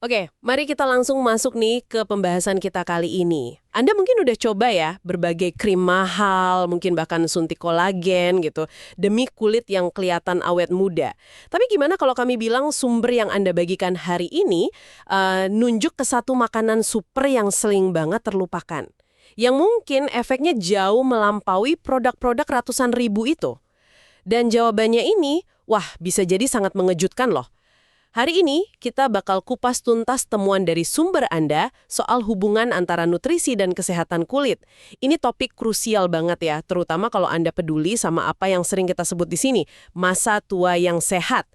Oke, mari kita langsung masuk nih ke pembahasan kita kali ini. Anda mungkin udah coba ya berbagai krim mahal, mungkin bahkan suntik kolagen gitu, demi kulit yang kelihatan awet muda. Tapi gimana kalau kami bilang sumber yang Anda bagikan hari ini nunjuk ke satu makanan super yang sering banget terlupakan. Yang mungkin efeknya jauh melampaui produk-produk ratusan ribu itu. Dan jawabannya ini, wah bisa jadi sangat mengejutkan loh. Hari ini, kita bakal kupas tuntas temuan dari sumber Anda soal hubungan antara nutrisi dan kesehatan kulit. Ini topik krusial banget ya, terutama kalau Anda peduli sama apa yang sering kita sebut di sini, masa tua yang sehat.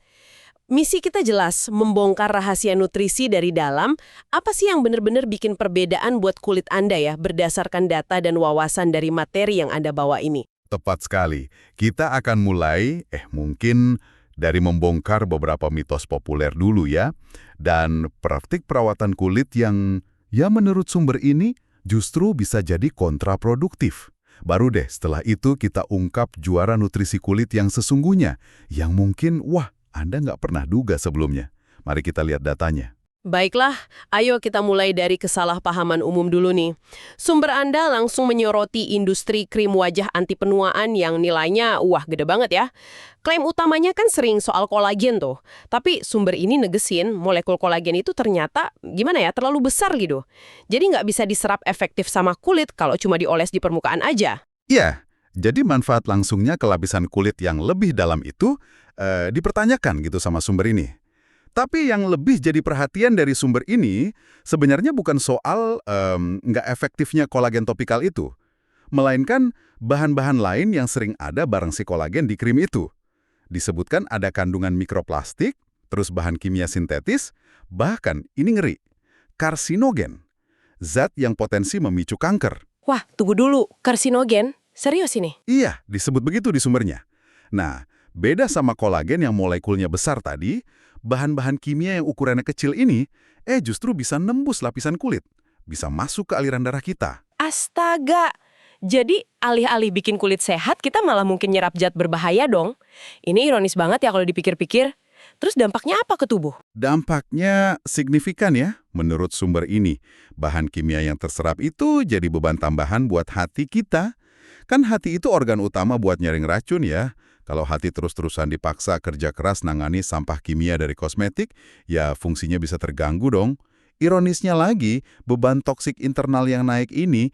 Misi kita jelas, membongkar rahasia nutrisi dari dalam, apa sih yang benar-benar bikin perbedaan buat kulit Anda ya, berdasarkan data dan wawasan dari materi yang Anda bawa ini. Tepat sekali. Kita akan mulai, mungkin dari membongkar beberapa mitos populer dulu ya, dan praktik perawatan kulit yang, ya menurut sumber ini, justru bisa jadi kontraproduktif. Baru deh setelah itu kita ungkap juara nutrisi kulit yang sesungguhnya, yang mungkin, wah, Anda nggak pernah duga sebelumnya. Mari kita lihat datanya. Baiklah, ayo kita mulai dari kesalahpahaman umum dulu nih. Sumber Anda langsung menyoroti industri krim wajah anti penuaan yang nilainya, wah gede banget ya. Klaim utamanya kan sering soal kolagen tuh. Tapi sumber ini negesin molekul kolagen itu ternyata, gimana ya, terlalu besar gitu. Jadi nggak bisa diserap efektif sama kulit kalau cuma dioles di permukaan aja. Iya, jadi manfaat langsungnya ke lapisan kulit yang lebih dalam itu dipertanyakan gitu sama sumber ini. Tapi yang lebih jadi perhatian dari sumber ini sebenarnya bukan soal nggak efektifnya kolagen topikal itu, melainkan bahan-bahan lain yang sering ada bareng si kolagen di krim itu. Disebutkan ada kandungan mikroplastik, terus bahan kimia sintetis, bahkan ini ngeri, karsinogen, zat yang potensi memicu kanker. Wah, tunggu dulu, karsinogen? Serius ini? Iya, disebut begitu di sumbernya. Nah, beda sama kolagen yang molekulnya besar tadi, bahan-bahan kimia yang ukurannya kecil ini, justru bisa nembus lapisan kulit, bisa masuk ke aliran darah kita. Astaga! Jadi alih-alih bikin kulit sehat, kita malah mungkin nyerap zat berbahaya dong. Ini ironis banget ya kalau dipikir-pikir. Terus dampaknya apa ke tubuh? Dampaknya signifikan ya, menurut sumber ini. Bahan kimia yang terserap itu jadi beban tambahan buat hati kita. Kan hati itu organ utama buat nyaring racun ya. Kalau hati terus-terusan dipaksa kerja keras nangani sampah kimia dari kosmetik, ya fungsinya bisa terganggu dong. Ironisnya lagi, beban toksik internal yang naik ini,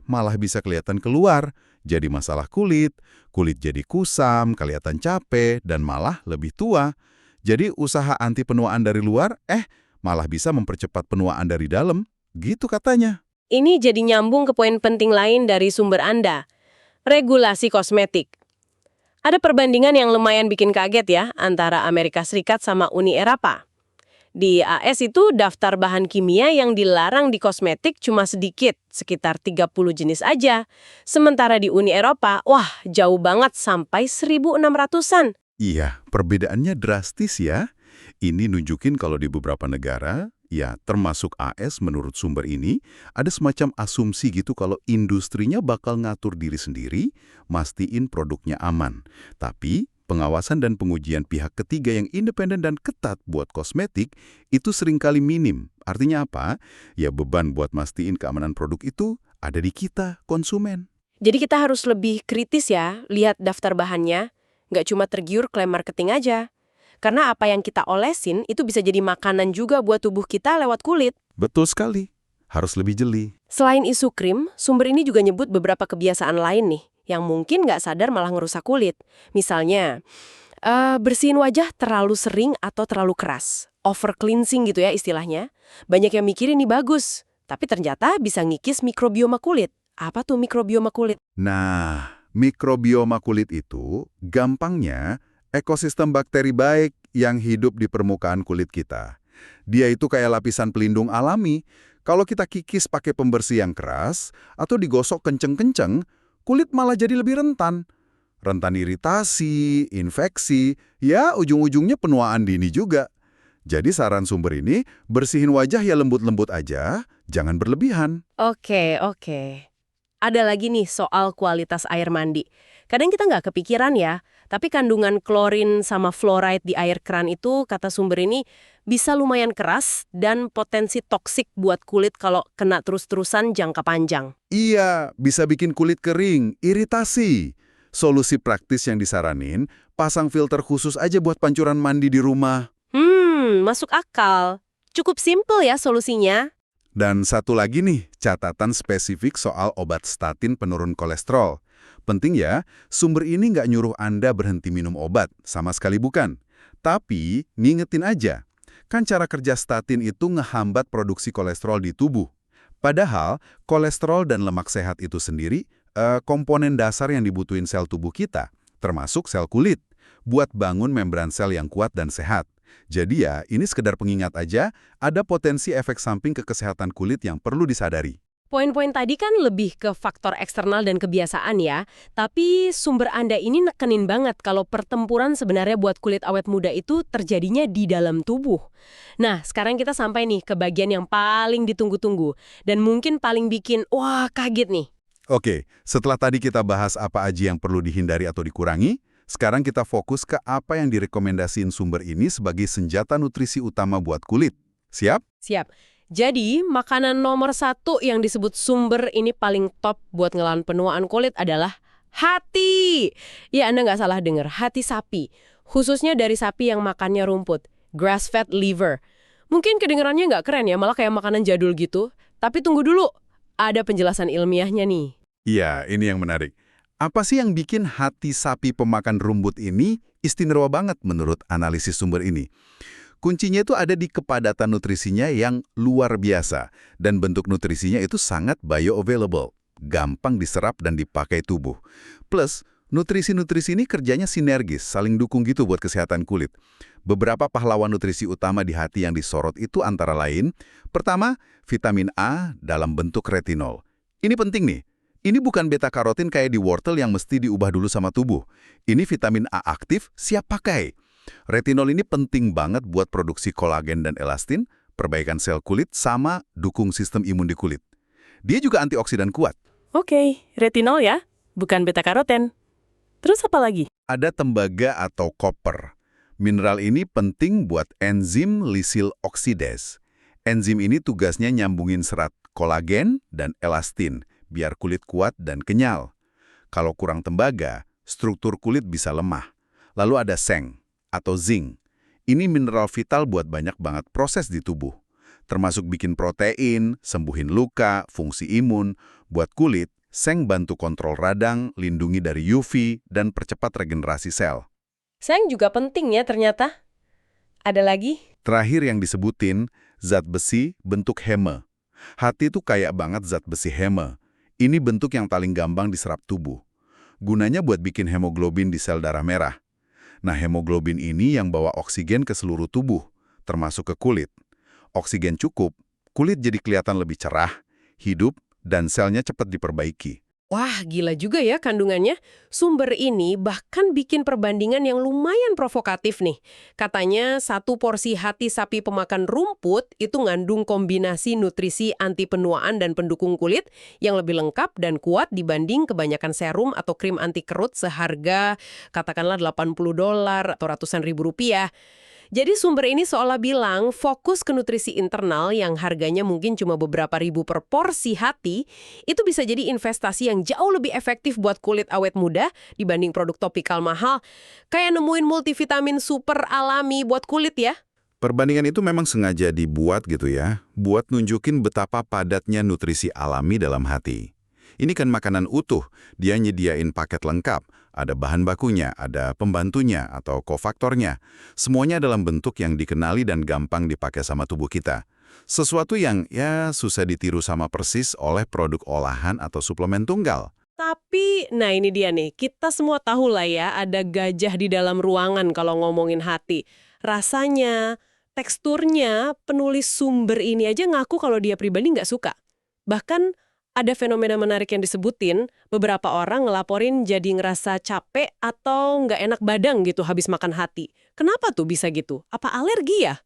malah bisa kelihatan keluar. Jadi masalah kulit, kulit jadi kusam, kelihatan capek, dan malah lebih tua. Jadi usaha anti penuaan dari luar, malah bisa mempercepat penuaan dari dalam. Gitu katanya. Ini jadi nyambung ke poin penting lain dari sumber Anda. Regulasi kosmetik. Ada perbandingan yang lumayan bikin kaget ya antara Amerika Serikat sama Uni Eropa. Di AS itu daftar bahan kimia yang dilarang di kosmetik cuma sedikit, sekitar 30 jenis aja. Sementara di Uni Eropa, wah jauh banget sampai 1.600-an. Iya, perbedaannya drastis ya. Ini nunjukin kalau di beberapa negara, ya termasuk AS menurut sumber ini, ada semacam asumsi gitu kalau industrinya bakal ngatur diri sendiri, mastiin produknya aman. Tapi pengawasan dan pengujian pihak ketiga yang independen dan ketat buat kosmetik itu seringkali minim. Artinya apa? Ya beban buat mastiin keamanan produk itu ada di kita, konsumen. Jadi kita harus lebih kritis ya, lihat daftar bahannya. Nggak cuma tergiur klaim marketing aja. Karena apa yang kita olesin itu bisa jadi makanan juga buat tubuh kita lewat kulit. Betul sekali. Harus lebih jeli. Selain isu krim, sumber ini juga nyebut beberapa kebiasaan lain nih, yang mungkin nggak sadar malah ngerusak kulit. Misalnya, bersihin wajah terlalu sering atau terlalu keras. Over cleansing gitu ya istilahnya. Banyak yang mikir ini bagus, tapi ternyata bisa ngikis mikrobioma kulit. Apa tuh mikrobioma kulit? Nah, mikrobioma kulit itu gampangnya ekosistem bakteri baik yang hidup di permukaan kulit kita. Dia itu kayak lapisan pelindung alami. Kalau kita kikis pakai pembersih yang keras atau digosok kenceng-kenceng, kulit malah jadi lebih rentan. Rentan iritasi, infeksi, ya ujung-ujungnya penuaan dini juga. Jadi saran sumber ini, bersihin wajah ya lembut-lembut aja, jangan berlebihan. Oke. Ada lagi nih soal kualitas air mandi. Kadang kita nggak kepikiran ya, tapi kandungan klorin sama fluoride di air keran itu, kata sumber ini, bisa lumayan keras dan potensi toksik buat kulit kalau kena terus-terusan jangka panjang. Iya, bisa bikin kulit kering, iritasi. Solusi praktis yang disaranin, pasang filter khusus aja buat pancuran mandi di rumah. Masuk akal. Cukup simple ya solusinya. Dan satu lagi nih, catatan spesifik soal obat statin penurun kolesterol. Penting ya, sumber ini nggak nyuruh Anda berhenti minum obat, sama sekali bukan. Tapi, ngingetin aja, kan cara kerja statin itu ngehambat produksi kolesterol di tubuh. Padahal, kolesterol dan lemak sehat itu sendiri, komponen dasar yang dibutuhin sel tubuh kita, termasuk sel kulit, buat bangun membran sel yang kuat dan sehat. Jadi ya, ini sekedar pengingat aja, ada potensi efek samping ke kesehatan kulit yang perlu disadari. Poin-poin tadi kan lebih ke faktor eksternal dan kebiasaan ya, tapi sumber Anda ini nekenin banget kalau pertempuran sebenarnya buat kulit awet muda itu terjadinya di dalam tubuh. Nah, sekarang kita sampai nih ke bagian yang paling ditunggu-tunggu, dan mungkin paling bikin, wah kaget nih. Oke, setelah tadi kita bahas apa aja yang perlu dihindari atau dikurangi, sekarang kita fokus ke apa yang direkomendasiin sumber ini sebagai senjata nutrisi utama buat kulit. Siap? Siap. Jadi, makanan nomor 1 yang disebut sumber ini paling top buat ngelawan penuaan kulit adalah hati. Ya, Anda nggak salah dengar, hati sapi. Khususnya dari sapi yang makannya rumput, grass-fed liver. Mungkin kedengarannya nggak keren ya, malah kayak makanan jadul gitu. Tapi tunggu dulu, ada penjelasan ilmiahnya nih. Iya, ini yang menarik. Apa sih yang bikin hati sapi pemakan rumput ini istimewa banget menurut analisis sumber ini? Kuncinya itu ada di kepadatan nutrisinya yang luar biasa, dan bentuk nutrisinya itu sangat bioavailable, gampang diserap dan dipakai tubuh. Plus, nutrisi-nutrisi ini kerjanya sinergis, saling dukung gitu buat kesehatan kulit. Beberapa pahlawan nutrisi utama di hati yang disorot itu antara lain, pertama, vitamin A dalam bentuk retinol. Ini penting nih. Ini bukan beta-karotin kayak di wortel yang mesti diubah dulu sama tubuh. Ini vitamin A aktif, siap pakai. Retinol ini penting banget buat produksi kolagen dan elastin, perbaikan sel kulit, sama dukung sistem imun di kulit. Dia juga antioksidan kuat. Oke, retinol ya, bukan beta-karoten. Terus apa lagi? Ada tembaga atau koper. Mineral ini penting buat enzim lisil oksidase. Enzim ini tugasnya nyambungin serat kolagen dan elastin, biar kulit kuat dan kenyal. Kalau kurang tembaga, struktur kulit bisa lemah. Lalu ada seng atau zinc. Ini mineral vital buat banyak banget proses di tubuh. Termasuk bikin protein, sembuhin luka, fungsi imun. Buat kulit, seng bantu kontrol radang, lindungi dari UV, dan percepat regenerasi sel. Seng juga penting ya ternyata. Ada lagi? Terakhir yang disebutin, zat besi bentuk heme. Hati itu kayak banget zat besi heme. Ini bentuk yang paling gampang diserap tubuh. Gunanya buat bikin hemoglobin di sel darah merah. Nah, hemoglobin ini yang bawa oksigen ke seluruh tubuh, termasuk ke kulit. Oksigen cukup, kulit jadi kelihatan lebih cerah, hidup, dan selnya cepat diperbaiki. Wah, gila juga ya kandungannya. Sumber ini bahkan bikin perbandingan yang lumayan provokatif nih. Katanya 1 porsi hati sapi pemakan rumput itu ngandung kombinasi nutrisi anti penuaan dan pendukung kulit yang lebih lengkap dan kuat dibanding kebanyakan serum atau krim anti kerut seharga katakanlah $80 atau ratusan ribu rupiah. Jadi sumber ini seolah bilang fokus ke nutrisi internal yang harganya mungkin cuma beberapa ribu per porsi hati, itu bisa jadi investasi yang jauh lebih efektif buat kulit awet muda dibanding produk topikal mahal. Kayak nemuin multivitamin super alami buat kulit ya. Perbandingan itu memang sengaja dibuat gitu ya, buat nunjukin betapa padatnya nutrisi alami dalam hati. Ini kan makanan utuh, dia nyediain paket lengkap. Ada bahan bakunya, ada pembantunya atau kofaktornya. Semuanya dalam bentuk yang dikenali dan gampang dipakai sama tubuh kita. Sesuatu yang ya susah ditiru sama persis oleh produk olahan atau suplemen tunggal. Tapi, nah ini dia nih, kita semua tahu lah ya ada gajah di dalam ruangan kalau ngomongin hati. Rasanya, teksturnya, penulis sumber ini aja ngaku kalau dia pribadi nggak suka. Bahkan, ada fenomena menarik yang disebutin, beberapa orang ngelaporin jadi ngerasa capek atau nggak enak badan gitu habis makan hati. Kenapa tuh bisa gitu? Apa alergi ya?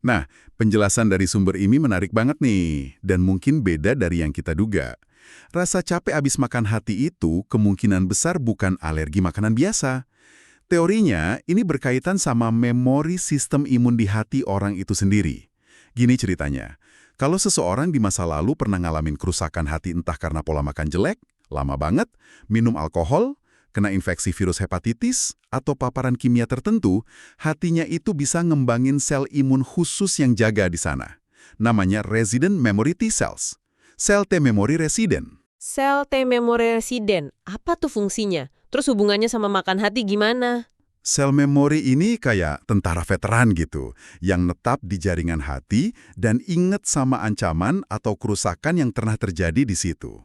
Nah, penjelasan dari sumber ini menarik banget nih, dan mungkin beda dari yang kita duga. Rasa capek abis makan hati itu kemungkinan besar bukan alergi makanan biasa. Teorinya, ini berkaitan sama memori sistem imun di hati orang itu sendiri. Gini ceritanya, kalau seseorang di masa lalu pernah ngalamin kerusakan hati entah karena pola makan jelek, lama banget, minum alkohol, kena infeksi virus hepatitis, atau paparan kimia tertentu, hatinya itu bisa ngembangin sel imun khusus yang jaga di sana. Namanya resident memory T cells. Sel T memory resident. Sel T memory resident, apa tuh fungsinya? Terus hubungannya sama makan hati gimana? Sel memori ini kayak tentara veteran gitu, yang netap di jaringan hati dan inget sama ancaman atau kerusakan yang pernah terjadi di situ.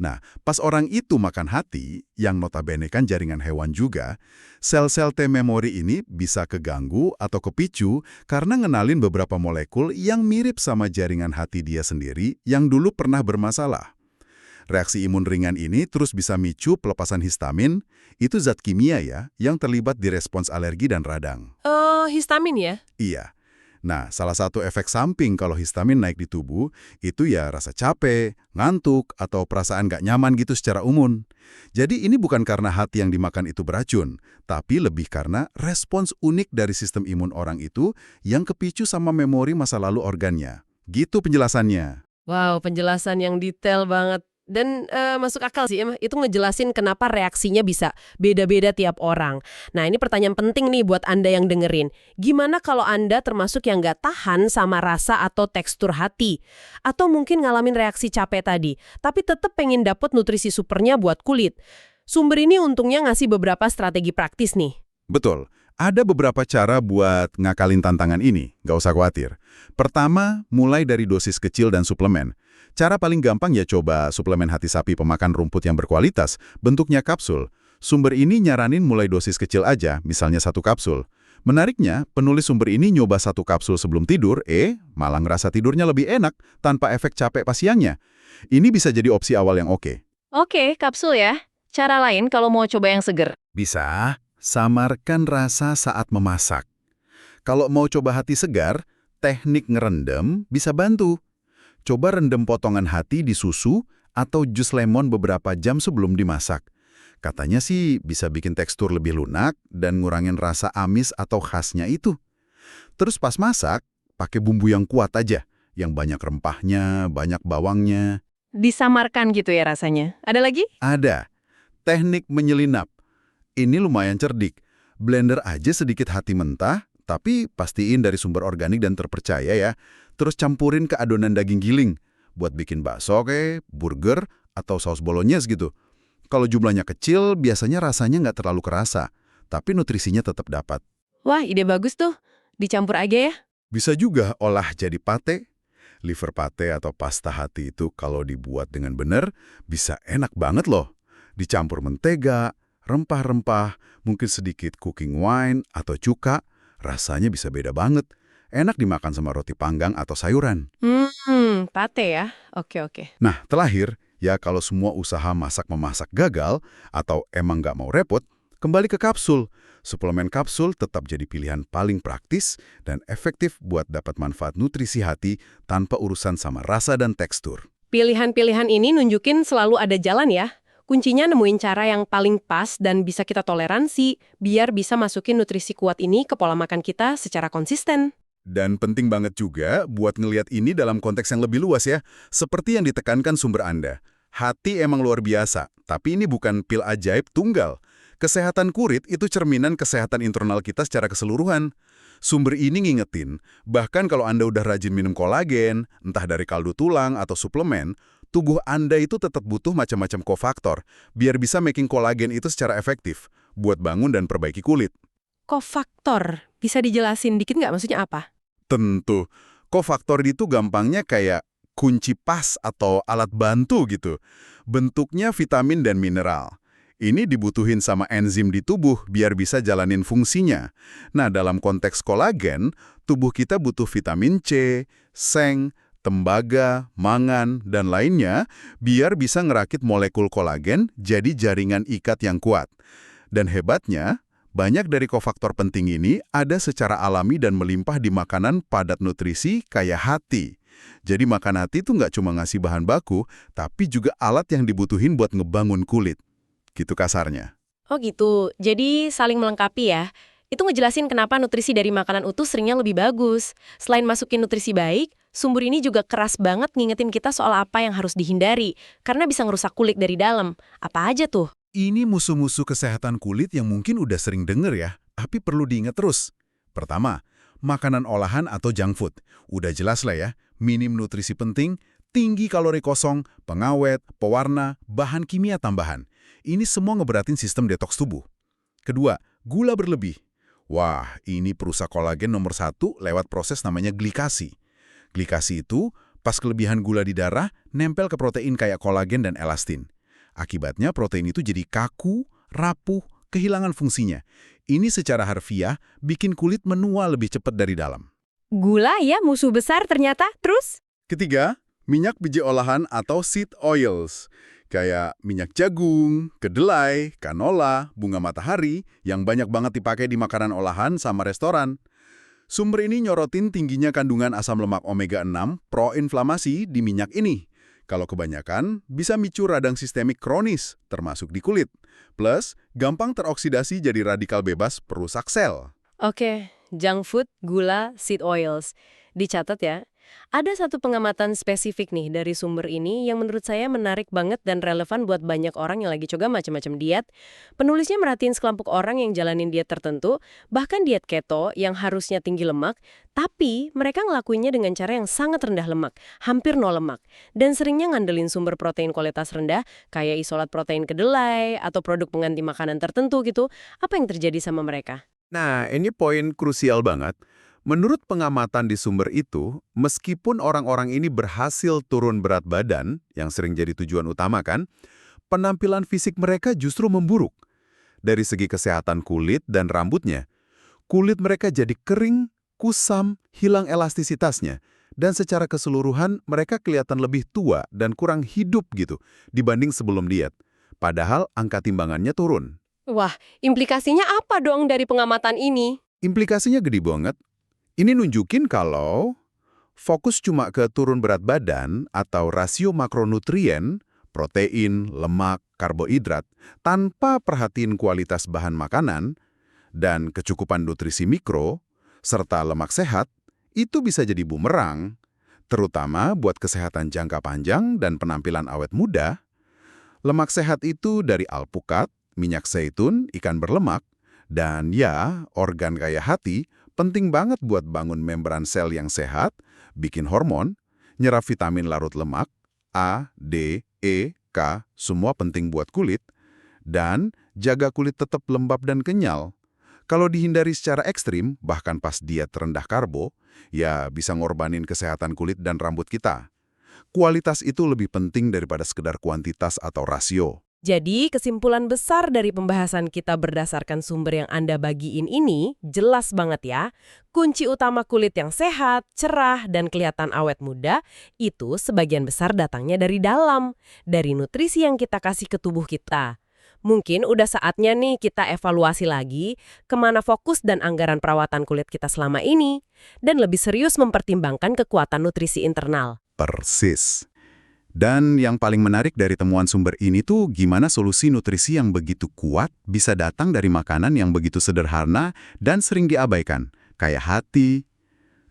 Nah, pas orang itu makan hati, yang notabene kan jaringan hewan juga, sel-sel T memori ini bisa keganggu atau kepicu karena ngenalin beberapa molekul yang mirip sama jaringan hati dia sendiri yang dulu pernah bermasalah. Reaksi imun ringan ini terus bisa micu pelepasan histamin, itu zat kimia ya, yang terlibat di respons alergi dan radang. Oh, histamin ya? Iya. Nah, salah satu efek samping kalau histamin naik di tubuh, itu ya rasa capek, ngantuk, atau perasaan nggak nyaman gitu secara umum. Jadi ini bukan karena hati yang dimakan itu beracun, tapi lebih karena respons unik dari sistem imun orang itu yang kepicu sama memori masa lalu organnya. Gitu penjelasannya. Wow, penjelasan yang detail banget. Dan masuk akal sih, itu ngejelasin kenapa reaksinya bisa beda-beda tiap orang. Nah, ini pertanyaan penting nih buat Anda yang dengerin. Gimana kalau Anda termasuk yang nggak tahan sama rasa atau tekstur hati? Atau mungkin ngalamin reaksi capek tadi, tapi tetap pengen dapet nutrisi supernya buat kulit. Sumber ini untungnya ngasih beberapa strategi praktis nih. Betul. Ada beberapa cara buat ngakalin tantangan ini, nggak usah khawatir. Pertama, mulai dari dosis kecil dan suplemen. Cara paling gampang ya coba suplemen hati sapi pemakan rumput yang berkualitas, bentuknya kapsul. Sumber ini nyaranin mulai dosis kecil aja, misalnya 1 kapsul. Menariknya, penulis sumber ini nyoba 1 kapsul sebelum tidur, malah ngerasa tidurnya lebih enak tanpa efek capek pas siangnya. Ini bisa jadi opsi awal yang oke. Oke, kapsul ya. Cara lain kalau mau coba yang seger. Bisa, samarkan rasa saat memasak. Kalau mau coba hati segar, teknik ngerendam bisa bantu. Coba rendam potongan hati di susu atau jus lemon beberapa jam sebelum dimasak. Katanya sih bisa bikin tekstur lebih lunak dan ngurangin rasa amis atau khasnya itu. Terus pas masak, pakai bumbu yang kuat aja, yang banyak rempahnya, banyak bawangnya. Disamarkan gitu ya rasanya. Ada lagi? Ada. Teknik menyelinap. Ini lumayan cerdik. Blender aja sedikit hati mentah, tapi pastiin dari sumber organik dan terpercaya ya. Terus campurin ke adonan daging giling. Buat bikin bakso burger, atau saus bolognese gitu. Kalau jumlahnya kecil, biasanya rasanya nggak terlalu kerasa. Tapi nutrisinya tetap dapat. Wah, ide bagus tuh. Dicampur aja ya. Bisa juga olah jadi pate. Liver pate atau pasta hati itu kalau dibuat dengan benar, bisa enak banget loh. Dicampur mentega, rempah-rempah, mungkin sedikit cooking wine atau cuka, rasanya bisa beda banget. Enak dimakan sama roti panggang atau sayuran. Pate ya. Oke. Nah, terakhir, ya kalau semua usaha masak-memasak gagal atau emang nggak mau repot, kembali ke kapsul. Suplemen kapsul tetap jadi pilihan paling praktis dan efektif buat dapat manfaat nutrisi hati tanpa urusan sama rasa dan tekstur. Pilihan-pilihan ini nunjukin selalu ada jalan ya. Kuncinya nemuin cara yang paling pas dan bisa kita toleransi, biar bisa masukin nutrisi kuat ini ke pola makan kita secara konsisten. Dan penting banget juga buat ngelihat ini dalam konteks yang lebih luas ya, seperti yang ditekankan sumber Anda. Hati emang luar biasa, tapi ini bukan pil ajaib tunggal. Kesehatan kulit itu cerminan kesehatan internal kita secara keseluruhan. Sumber ini ngingetin, bahkan kalau Anda udah rajin minum kolagen, entah dari kaldu tulang atau suplemen, tubuh Anda itu tetap butuh macam-macam kofaktor, biar bisa making kolagen itu secara efektif, buat bangun dan perbaiki kulit. Kofaktor, bisa dijelasin dikit nggak maksudnya apa? Tentu, kofaktor itu gampangnya kayak kunci pas atau alat bantu gitu. Bentuknya vitamin dan mineral. Ini dibutuhin sama enzim di tubuh biar bisa jalanin fungsinya. Nah, dalam konteks kolagen, tubuh kita butuh vitamin C, seng, tembaga, mangan, dan lainnya biar bisa ngerakit molekul kolagen jadi jaringan ikat yang kuat. Dan hebatnya, banyak dari kofaktor penting ini ada secara alami dan melimpah di makanan padat nutrisi kayak hati. Jadi makan hati itu nggak cuma ngasih bahan baku, tapi juga alat yang dibutuhin buat ngebangun kulit. Gitu kasarnya. Oh gitu, jadi saling melengkapi ya. Itu ngejelasin kenapa nutrisi dari makanan utuh seringnya lebih bagus. Selain masukin nutrisi baik, sumber ini juga keras banget ngingetin kita soal apa yang harus dihindari, karena bisa ngerusak kulit dari dalam. Apa aja tuh? Ini musuh-musuh kesehatan kulit yang mungkin udah sering denger ya, tapi perlu diingat terus. Pertama, makanan olahan atau junk food. Udah jelas lah ya, minim nutrisi penting, tinggi kalori kosong, pengawet, pewarna, bahan kimia tambahan. Ini semua ngeberatin sistem detoks tubuh. Kedua, gula berlebih. Wah, ini perusak kolagen nomor 1 lewat proses namanya glikasi. Glikasi itu, pas kelebihan gula di darah, nempel ke protein kayak kolagen dan elastin. Akibatnya protein itu jadi kaku, rapuh, kehilangan fungsinya. Ini secara harfiah bikin kulit menua lebih cepat dari dalam. Gula ya musuh besar ternyata, terus? Ketiga, minyak biji olahan atau seed oils. Kayak minyak jagung, kedelai, kanola, bunga matahari yang banyak banget dipakai di makanan olahan sama restoran. Sumber ini nyorotin tingginya kandungan asam lemak omega 6 proinflamasi di minyak ini. Kalau kebanyakan, bisa micu radang sistemik kronis, termasuk di kulit. Plus, gampang teroksidasi jadi radikal bebas perusak sel. Oke, junk food, gula, seed oils. Dicatat ya. Ada satu pengamatan spesifik nih dari sumber ini yang menurut saya menarik banget dan relevan buat banyak orang yang lagi coba macam-macam diet. Penulisnya merhatiin sekelompok orang yang jalanin diet tertentu, bahkan diet keto yang harusnya tinggi lemak, tapi mereka ngelakuinnya dengan cara yang sangat rendah lemak, hampir nol lemak, dan seringnya ngandelin sumber protein kualitas rendah kayak isolat protein kedelai atau produk pengganti makanan tertentu gitu. Apa yang terjadi sama mereka? Nah, ini poin krusial banget. Menurut pengamatan di sumber itu, meskipun orang-orang ini berhasil turun berat badan, yang sering jadi tujuan utama kan, penampilan fisik mereka justru memburuk. Dari segi kesehatan kulit dan rambutnya, kulit mereka jadi kering, kusam, hilang elastisitasnya, dan secara keseluruhan mereka kelihatan lebih tua dan kurang hidup gitu dibanding sebelum diet. Padahal angka timbangannya turun. Wah, implikasinya apa dong dari pengamatan ini? Implikasinya gede banget. Ini nunjukin kalau fokus cuma ke turun berat badan atau rasio makronutrien, protein, lemak, karbohidrat, tanpa perhatiin kualitas bahan makanan dan kecukupan nutrisi mikro, serta lemak sehat, itu bisa jadi bumerang, terutama buat kesehatan jangka panjang dan penampilan awet muda. Lemak sehat itu dari alpukat, minyak zaitun, ikan berlemak, dan ya, organ kayak hati, penting banget buat bangun membran sel yang sehat, bikin hormon, nyerap vitamin larut lemak, A, D, E, K, semua penting buat kulit, dan jaga kulit tetap lembab dan kenyal. Kalau dihindari secara ekstrim, bahkan pas diet rendah karbo, ya bisa ngorbanin kesehatan kulit dan rambut kita. Kualitas itu lebih penting daripada sekedar kuantitas atau rasio. Jadi, kesimpulan besar dari pembahasan kita berdasarkan sumber yang Anda bagiin ini jelas banget ya. Kunci utama kulit yang sehat, cerah, dan kelihatan awet muda itu sebagian besar datangnya dari dalam, dari nutrisi yang kita kasih ke tubuh kita. Mungkin udah saatnya nih kita evaluasi lagi kemana fokus dan anggaran perawatan kulit kita selama ini, dan lebih serius mempertimbangkan kekuatan nutrisi internal. Persis. Dan yang paling menarik dari temuan sumber ini tuh gimana solusi nutrisi yang begitu kuat bisa datang dari makanan yang begitu sederhana dan sering diabaikan. Kayak hati,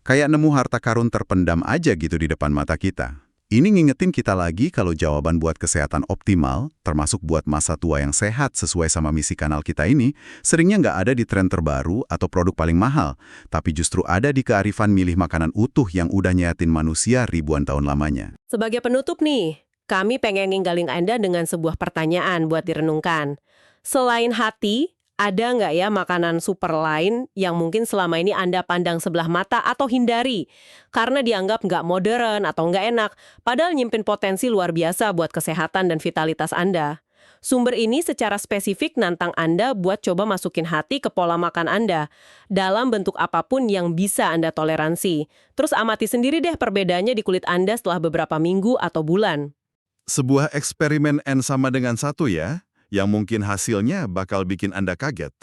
kayak nemu harta karun terpendam aja gitu di depan mata kita. Ini ngingetin kita lagi kalau jawaban buat kesehatan optimal, termasuk buat masa tua yang sehat sesuai sama misi kanal kita ini, seringnya nggak ada di tren terbaru atau produk paling mahal, tapi justru ada di kearifan milih makanan utuh yang udah nyehatin manusia ribuan tahun lamanya. Sebagai penutup nih, kami pengen ninggalin Anda dengan sebuah pertanyaan buat direnungkan. Selain hati, ada nggak ya makanan super lain yang mungkin selama ini Anda pandang sebelah mata atau hindari? Karena dianggap nggak modern atau nggak enak, padahal nyimpen potensi luar biasa buat kesehatan dan vitalitas Anda. Sumber ini secara spesifik nantang Anda buat coba masukin hati ke pola makan Anda, dalam bentuk apapun yang bisa Anda toleransi. Terus amati sendiri deh perbedaannya di kulit Anda setelah beberapa minggu atau bulan. Sebuah eksperimen N sama dengan 1 ya, yang mungkin hasilnya bakal bikin Anda kaget.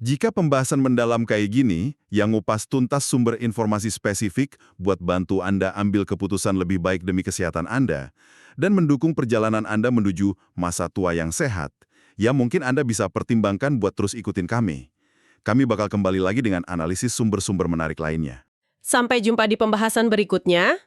Jika pembahasan mendalam kayak gini, yang ngupas tuntas sumber informasi spesifik buat bantu Anda ambil keputusan lebih baik demi kesehatan Anda, dan mendukung perjalanan Anda menuju masa tua yang sehat, ya mungkin Anda bisa pertimbangkan buat terus ikutin kami. Kami bakal kembali lagi dengan analisis sumber-sumber menarik lainnya. Sampai jumpa di pembahasan berikutnya.